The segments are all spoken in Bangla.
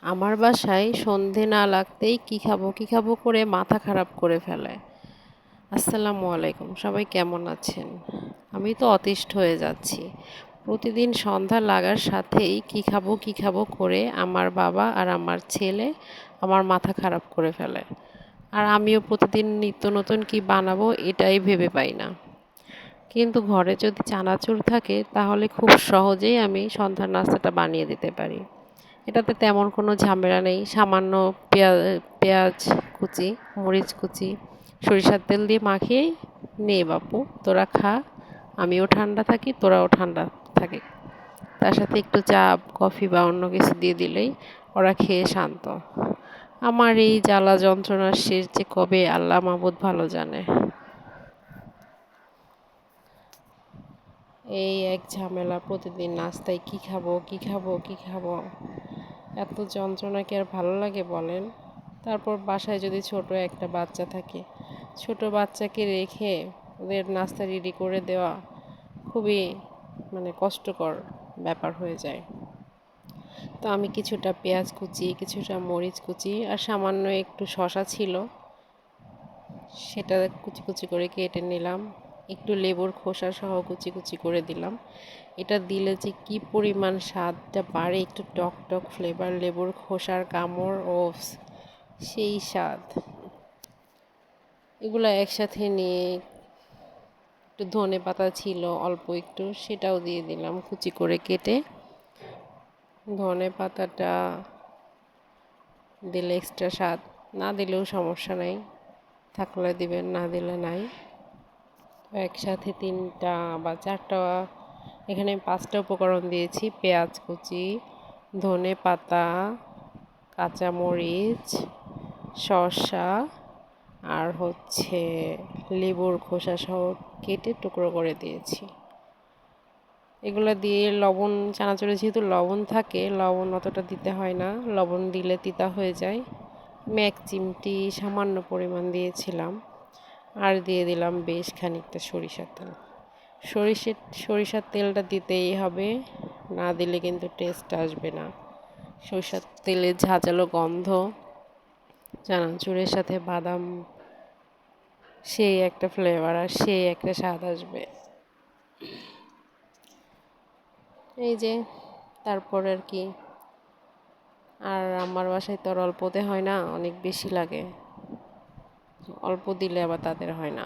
আমার বাসায় সন্ধে না লাগতেই কী খাবো করে মাথা খারাপ করে ফেলে। আসসালামু আলাইকুম, সবাই কেমন আছেন? আমি তো অতিষ্ঠ হয়ে যাচ্ছি। প্রতিদিন সন্ধ্যা লাগার সাথেই কী খাবো করে আমার বাবা আর আমার ছেলে আমার মাথা খারাপ করে ফেলে। আর আমিও প্রতিদিন নিত্য নতুন কি বানাবো এটাই ভেবে পাই না। কিন্তু ঘরে যদি চানাচুর থাকে তাহলে খুব সহজেই আমি সন্ধ্যার নাস্তাটা বানিয়ে দিতে পারি। এটাতে তেমন কোনো ঝামেলা নেই। সামান্য পেঁয়াজ কুচি, মরিচ কুচি, সরিষার তেল দিয়ে মাখিয়েই নে বাপু তোরা খা, আমিও ঠান্ডা থাকি তোরাও ঠান্ডা থাকে। তার সাথে একটু চা কফি বা অন্য কিছু দিয়ে দিলেই ওরা খেয়ে শান্ত। আমার এই জ্বালা যন্ত্রণার শেষ যে কবে আল্লাহ মাবুদ ভালো জানে। এই এক ঝামেলা, প্রতিদিন নাস্তায় কি খাবো, এত যন্ত্রণা কি আর ভালো লাগে বলেন? তারপর বাসায় যদি ছোট একটা বাচ্চা থাকে, ছোট বাচ্চাকে রেখে ওদের নাস্তা রেডি করে দেওয়া খুবই কষ্টকর ব্যাপার হয়ে যায়। তো আমি কিছুটা পেঁয়াজ কুচি, কিছুটা মরিচ কুচি আর সামান্য একটু শসা ছিল, সেটা কুচি কুচি করে কেটে নিলাম। একটু লেবুর খোসা সহ কুচি কুচি করে দিলাম। এটা দিলে যে কি পরিমাণ স্বাদটা বাড়ে, একটু টক টক ফ্লেভার, লেবুর খোসার কামড় ও সেই স্বাদ। এগুলো একসাথে নিয়ে একটু ধনে পাতা ছিল অল্প একটু, সেটাও দিয়ে দিলাম কুচি করে কেটে। ধনে পাতাটা দিলে এক্সট্রা স্বাদ, না দিলেও সমস্যা নাই, থাকলে দিবেন না দিলে নাই। একসাথে 3টা বা 4টা, এখানে 5টা উপকরণ দিয়েছি। পেঁয়াজ কুচি, ধনে পাতা, কাঁচামরিচ, শসা আর লেবুর খোসা সহ কেটে টুকরো করে দিয়েছি। এগুলো দিয়ে লবণ, চানাচুরে যেহেতু লবণ থাকে, লবণ অতটা দিতে হয় না, লবণ দিলে তিতা হয়ে যায়। আমি 1 চিমটি সামান্য পরিমাণ দিয়েছিলাম। আর দিয়ে দিলাম বেশ খানিকটা সরিষার তেল। সরিষার তেলটা দিতেই হবে, না দিলে কিন্তু টেস্ট আসবে না। সরিষার তেলের ঝাঁঝালো গন্ধ চানাচুরের সাথে বাদাম, সেই একটা ফ্লেভার আর সেই একটা স্বাদ আসবে। এই যে, তারপর আর কি, আর আমার বাসায় তো আর অল্পতে হয় না, অনেক বেশি লাগে। অল্প দিলে আবার তাদের হয় না।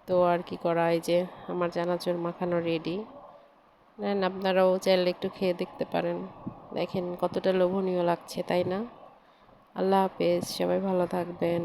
তো আর কি করা, এই যে আমার চানাচুর মাখানো রেডি। নেন, আপনারাও চাইলে একটু খেয়ে দেখতে পারেন, দেখেন কতটা লোভনীয় লাগছে, তাই না? আল্লাহ হাফেজ, সবাই ভালো থাকবেন।